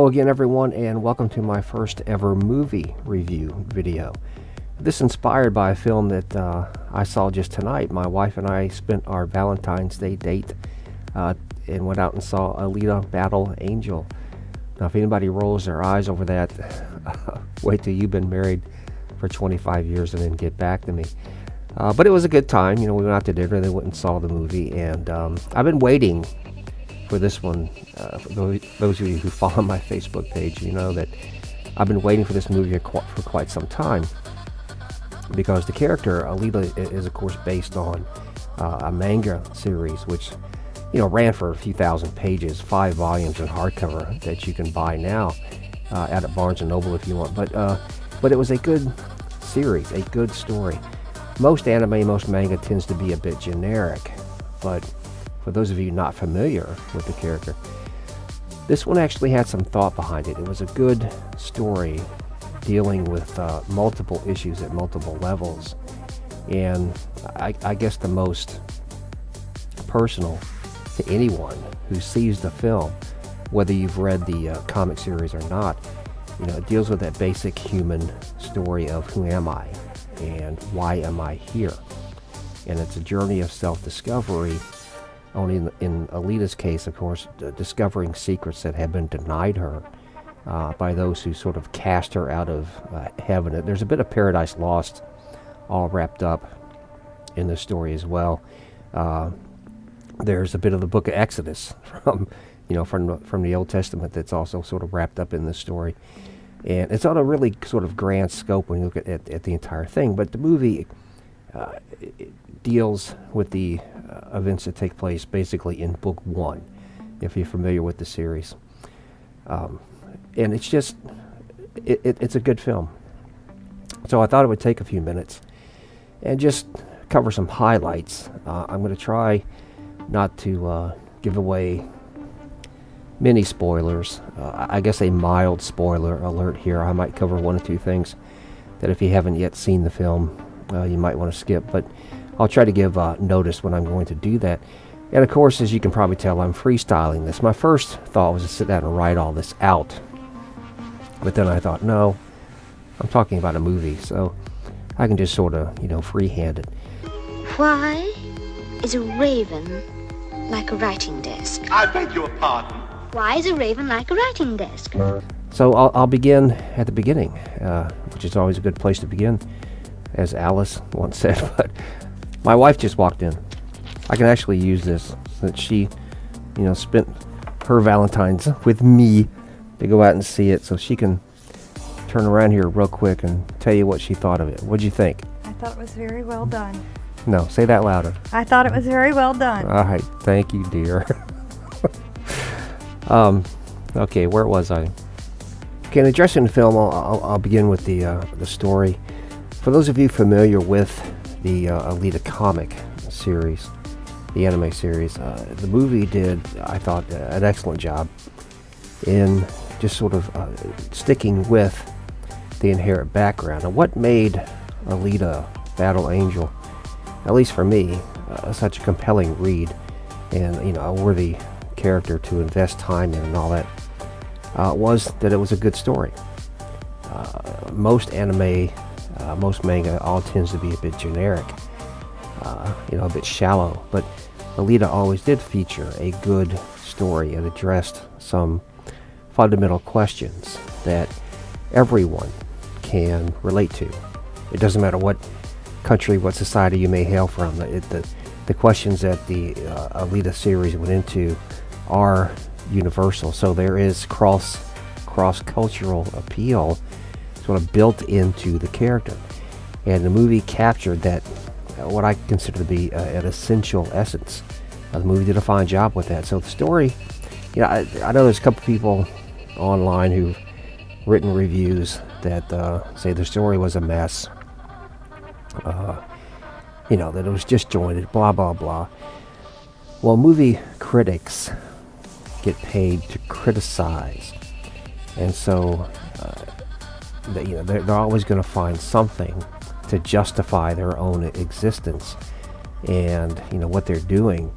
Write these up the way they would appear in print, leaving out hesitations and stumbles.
Hello again everyone, and welcome to my first ever movie review video. This inspired by a film that I saw just tonight. My wife and I spent our Valentine's Day date and went out and saw Alita Battle Angel. Now if anybody rolls their eyes over that, wait till you've been married for 25 years and then get back to me. But it was a good time. You know, we went out to dinner, then went and saw the movie, and I've been waiting for this one. For those of you who follow my Facebook page, you know that I've been waiting for this movie for quite some time, because the character Alita is of course based on a manga series which, you know, ran for a few thousand pages, 5 volumes in hardcover that you can buy now out at Barnes & Noble if you want. But it was a good series, a good story. Most anime, most manga tends to be a bit generic, but for those of you not familiar with the character, this one actually had some thought behind it. It was a good story dealing with multiple issues at multiple levels, and I guess the most personal to anyone who sees the film, whether you've read the comic series or not, you know, it deals with that basic human story of who am I and why am I here, and it's a journey of self-discovery. Only in Alita's case, of course, discovering secrets that have been denied her by those who sort of cast her out of heaven. There's a bit of Paradise Lost all wrapped up in the story as well. There's a bit of the Book of Exodus from the Old Testament that's also sort of wrapped up in this story. And it's on a really sort of grand scope when you look at the entire thing. But the movie it deals with the events that take place basically in book 1, if you're familiar with the series. And it's just, it's a good film. So I thought it would take a few minutes and just cover some highlights. I'm going to try not to give away many spoilers. I guess a mild spoiler alert here. I might cover 1 or 2 things that if you haven't yet seen the film, you might want to skip, but I'll try to give notice when I'm going to do that. And of course, as you can probably tell, I'm freestyling this. My first thought was to sit down and write all this out, but then I thought, no, I'm talking about a movie, so I can just sort of, freehand it. Why is a raven like a writing desk? I beg your pardon? Why is a raven like a writing desk? So I'll begin at the beginning, which is always a good place to begin, as Alice once said. But my wife just walked in. I can actually use this since she, spent her Valentine's with me to go out and see it, so she can turn around here real quick and tell you what she thought of it. What'd you think? I thought it was very well done. No, say that louder. I thought it was very well done. All right, thank you, dear. Okay, where was I? Okay, in addressing the film, I'll begin with the story. For those of you familiar with the Alita comic series, the anime series, the movie did, I thought, an excellent job in just sort of sticking with the inherent background. And what made Alita Battle Angel, at least for me, such a compelling read and, a worthy character to invest time in and all that, was that it was a good story. Most anime, most manga, all tends to be a bit generic, a bit shallow, but Alita always did feature a good story and addressed some fundamental questions that everyone can relate to. It doesn't matter what country, what society you may hail from. The questions that the Alita series went into are universal, so there is cross-cultural appeal sort of built into the character, and the movie captured that, what I consider to be an essential essence. The movie did a fine job with that. So the story, I know there's a couple people online who've written reviews that say the story was a mess, that it was disjointed, blah blah blah. Well, movie critics get paid to criticize, and so they're always going to find something to justify their own existence and what they're doing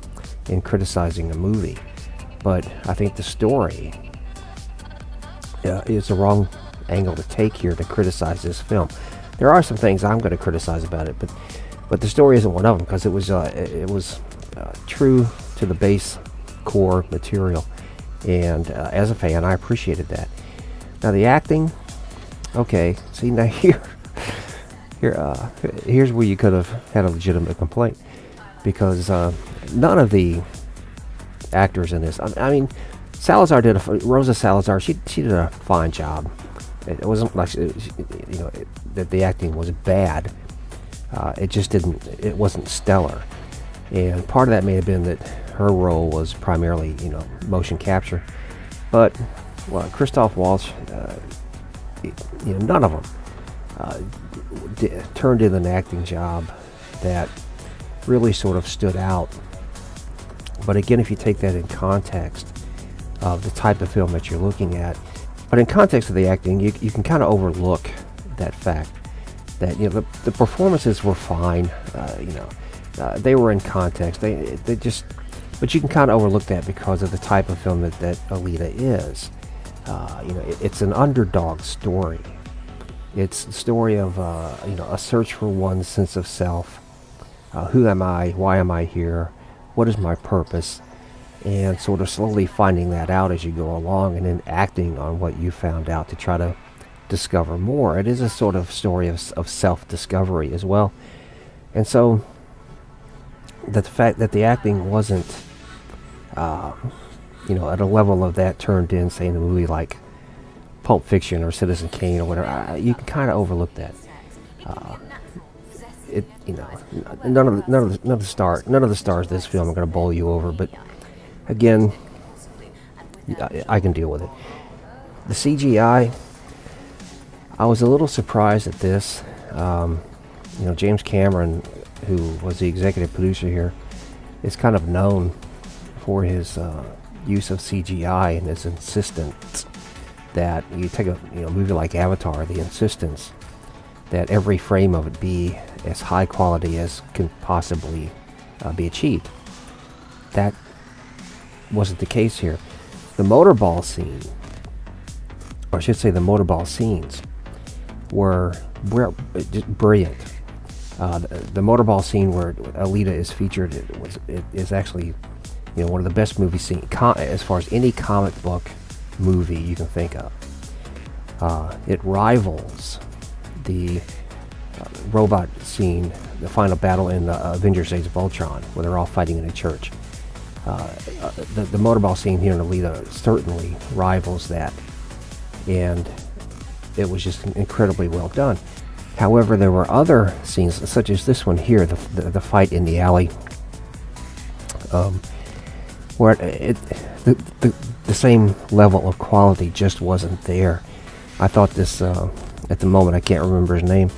in criticizing a movie. But I think the story is the wrong angle to take here to criticize this film. There are some things I'm going to criticize about it, but the story isn't one of them, because it was true to the base core material, and as a fan, I appreciated that. Now the acting, okay. See, now here's where you could have had a legitimate complaint, because none of the actors in this. I mean, Rosa Salazar. She did a fine job. It wasn't like that the acting was bad. It just didn't. It wasn't stellar, and part of that may have been that her role was primarily motion capture. But Christoph Waltz, none of them turned in an acting job that really sort of stood out. But again, if you take that in context of the type of film that you're looking at, but in context of the acting, you can kind of overlook that fact that the performances were fine. They were in context. They just, but you can kind of overlook that because of the type of film that Alita is. It's an underdog story. It's the story of a search for one's sense of self. Who am I? Why am I here? What is my purpose? And sort of slowly finding that out as you go along, and then acting on what you found out to try to discover more. It is a sort of story of self-discovery as well. And so the fact that the acting wasn't at a level of that turned in, say, in a movie like Pulp Fiction or Citizen Kane or whatever, you can kind of overlook that. None of the stars of this film are going to bowl you over, but again, I can deal with it. The CGI, I was a little surprised at this. James Cameron, who was the executive producer here, is kind of known for his use of CGI and his insistence that you take a movie like Avatar, the insistence that every frame of it be as high quality as can possibly be achieved. That wasn't the case here. The motorball scene, or I should say the motorball scenes, were just brilliant. The motorball scene where Alita is featured is actually one of the best movie scenes as far as any comic book movie you can think of. It rivals the robot scene, the final battle in the Avengers Age of Ultron, where they're all fighting in a church. The motorball scene here in Alita certainly rivals that, and it was just incredibly well done. However, there were other scenes, such as this one here, the fight in the alley, where the same level of quality just wasn't there. I thought this, at the moment, I can't remember his name,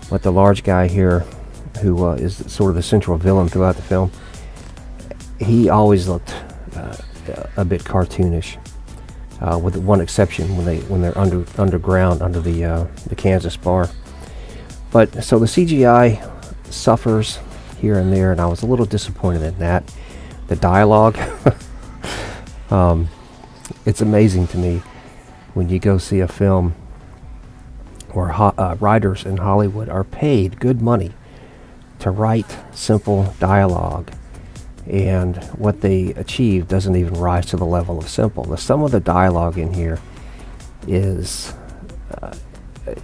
but the large guy here, who is sort of the central villain throughout the film, he always looked a bit cartoonish, with one exception when they're underground under the Kansas bar. But so the CGI suffers here and there, and I was a little disappointed in that. The dialogue, it's amazing to me when you go see a film where writers in Hollywood are paid good money to write simple dialogue, and what they achieve doesn't even rise to the level of simple. Some of the dialogue in here is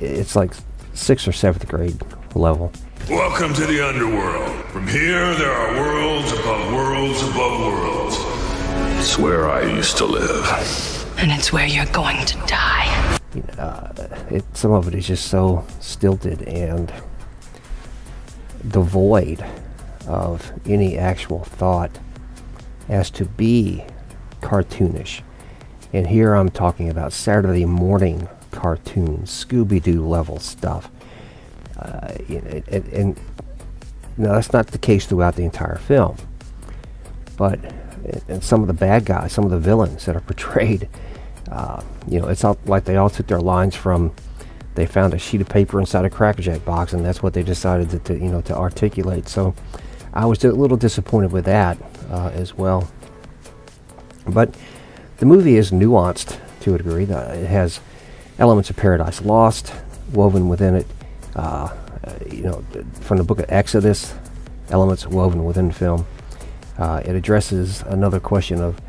it's like 6th or 7th grade level. Welcome to the underworld. From here, there are worlds above worlds above worlds. It's where I used to live. And it's where you're going to die. Some of it is just so stilted and devoid of any actual thought as to be cartoonish. And here I'm talking about Saturday morning cartoons, Scooby-Doo level stuff. And no, that's not the case throughout the entire film. But and some of the bad guys, some of the villains that are portrayed, it's all like they all took their lines from, they found a sheet of paper inside a Cracker Jack box, and that's what they decided to articulate. So I was a little disappointed with that as well. But the movie is nuanced to a degree. It has elements of Paradise Lost woven within it. From the book of Exodus, elements woven within the film. It addresses another question of,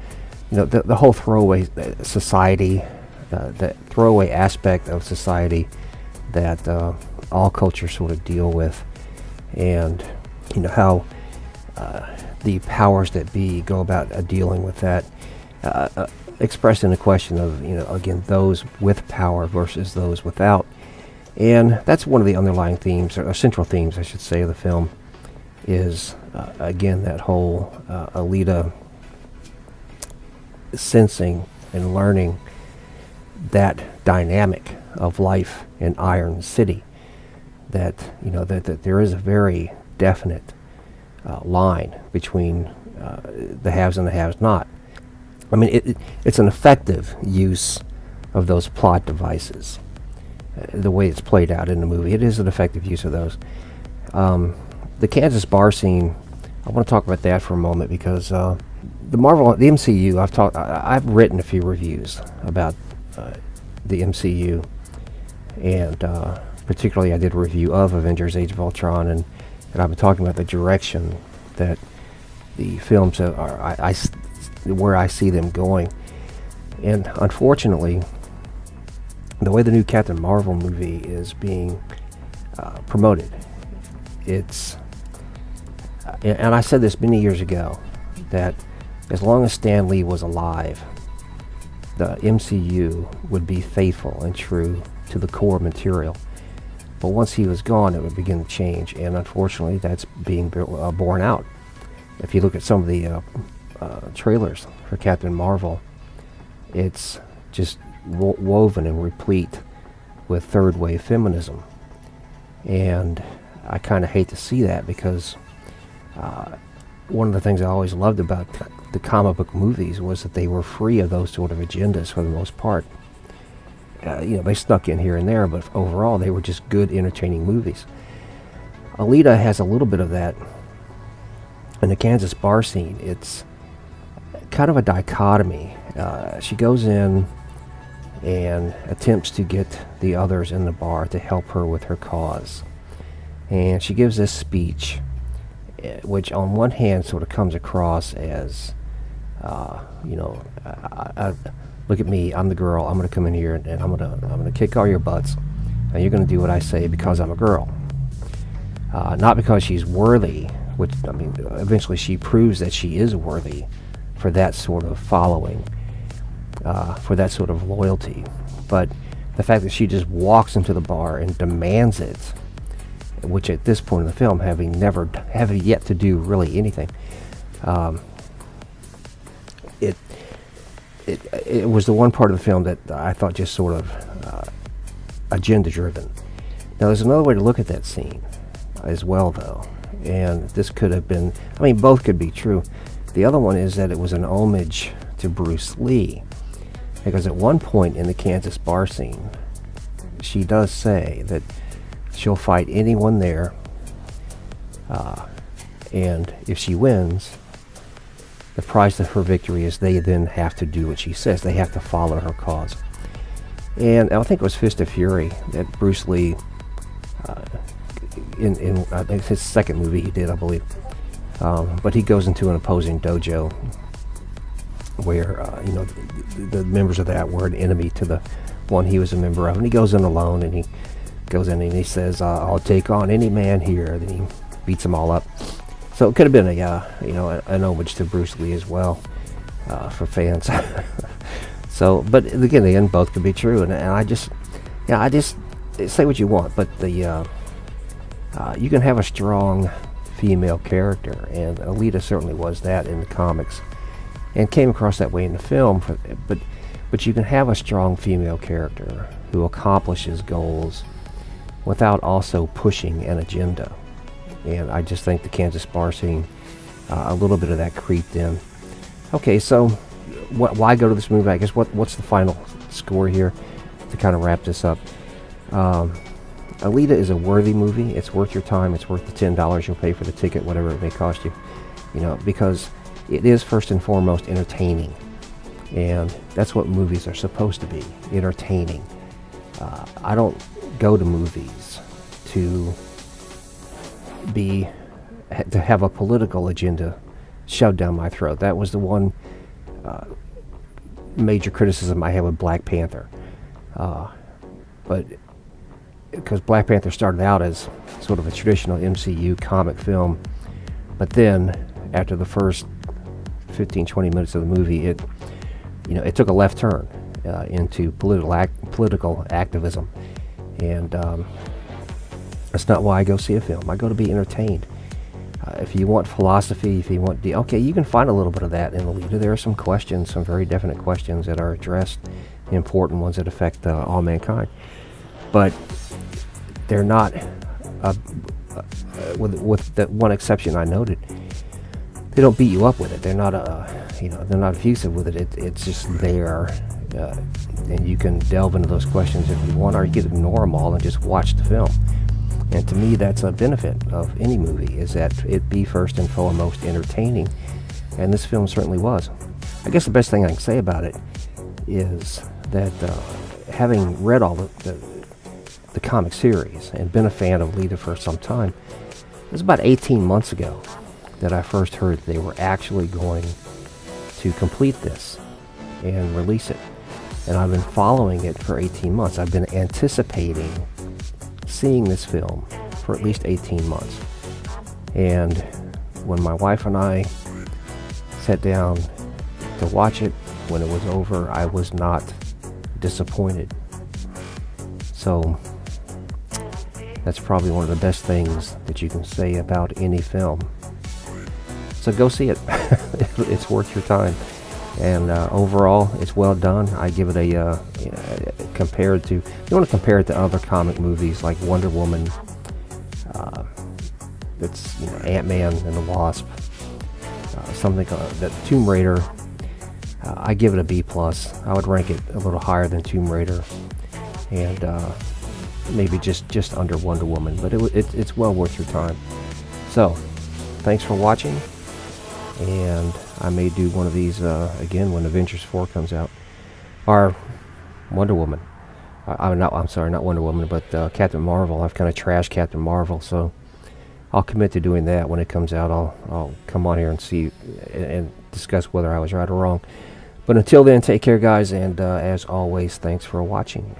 the whole throwaway society, the throwaway aspect of society that all cultures sort of deal with, and how the powers that be go about dealing with that, expressing the question of, again, those with power versus those without. And that's one of the underlying themes, or central themes, I should say, of the film, is, again, that whole Alita sensing and learning that dynamic of life in Iron City, that, that there is a very definite line between the haves and the haves not. I mean, it's an effective use of those plot devices. The way it's played out in the movie, it is an effective use of those. The Kansas bar scene, I want to talk about that for a moment, because the MCU, I've written a few reviews about the MCU, and particularly I did a review of Avengers: Age of Ultron, and I've been talking about the direction that the films are, where I see them going. And unfortunately, the way the new Captain Marvel movie is being promoted, it's, and I said this many years ago, that as long as Stan Lee was alive, the MCU would be faithful and true to the core material. But once he was gone, it would begin to change, and unfortunately, that's being borne out. If you look at some of the trailers for Captain Marvel, it's just woven and replete with third wave feminism, and I kind of hate to see that, because one of the things I always loved about the comic book movies was that they were free of those sort of agendas for the most part. They snuck in here and there, but overall they were just good, entertaining movies. Alita has a little bit of that. In the Kansas bar scene, it's kind of a dichotomy. She goes in and attempts to get the others in the bar to help her with her cause. And she gives this speech, which on one hand sort of comes across as, look at me, I'm the girl, I'm going to come in here and I'm going to kick all your butts, and you're going to do what I say because I'm a girl. Not because she's worthy, which, I mean, eventually she proves that she is worthy for that sort of following, for that sort of loyalty. But the fact that she just walks into the bar and demands it, which at this point in the film, having yet to do really anything, it was the one part of the film that I thought just sort of agenda driven. Now there's another way to look at that scene as well, though, and this could have been, I mean, both could be true. The other one is that it was an homage to Bruce Lee, because at one point in the Kansas bar scene, she does say that she'll fight anyone there, and if she wins, the price of her victory is they then have to do what she says. They have to follow her cause. And I think it was Fist of Fury that Bruce Lee, in I think his second movie he did, I believe, but he goes into an opposing dojo where the members of that were an enemy to the one he was a member of, and he goes in alone, and he goes in and he says, I'll take on any man here. Then he beats them all up. So it could have been an homage to Bruce Lee as well, for fans. So, but again, both could be true, and I just say what you want, but you can have a strong female character, and Alita certainly was that in the comics, and came across that way in the film. But you can have a strong female character who accomplishes goals without also pushing an agenda. And I just think the Kansas bar scene, a little bit of that creeped in. Okay, so why go to this movie? I guess what's the final score here to kind of wrap this up? Alita is a worthy movie. It's worth your time. It's worth the $10 you'll pay for the ticket, whatever it may cost you. Because it is first and foremost entertaining. And that's what movies are supposed to be, entertaining. I don't go to movies to have a political agenda shoved down my throat. That was the one major criticism I had with Black Panther. But because Black Panther started out as sort of a traditional MCU comic film, but then after the first 15-20 minutes of the movie, it took a left turn into political activism, and that's not why I go see a film. I go to be entertained. If you want philosophy, if you want you can find a little bit of that in Alita. There are some questions, some very definite questions that are addressed, important ones that affect all mankind. But they're not, with that one exception I noted, they don't beat you up with it. They're not they're not effusive with it. It's just there, and you can delve into those questions if you want, or you can ignore them all and just watch the film. And to me, that's a benefit of any movie, is that it be first and foremost entertaining. And this film certainly was. I guess the best thing I can say about it is that having read all the comic series and been a fan of Alita for some time, it was about 18 months ago that I first heard they were actually going to complete this and release it. And I've been following it for 18 months. I've been anticipating seeing this film for at least 18 months. And when my wife and I sat down to watch it, when it was over, I was not disappointed. So that's probably one of the best things that you can say about any film. So go see it. It's worth your time. And overall, it's well done. I give it a compared to, if you want to compare it to other comic movies like Wonder Woman, that's Ant-Man and the Wasp, something that Tomb Raider. I give it a B+. I would rank it a little higher than Tomb Raider, and maybe just under Wonder Woman. But it's well worth your time. So, thanks for watching. And I may do one of these again when Avengers 4 comes out, or Wonder Woman. I'm sorry, not Wonder Woman, but Captain Marvel. I've kind of trashed Captain Marvel, so I'll commit to doing that when it comes out. I'll come on here and see and discuss whether I was right or wrong. But until then, take care, guys, and as always, thanks for watching.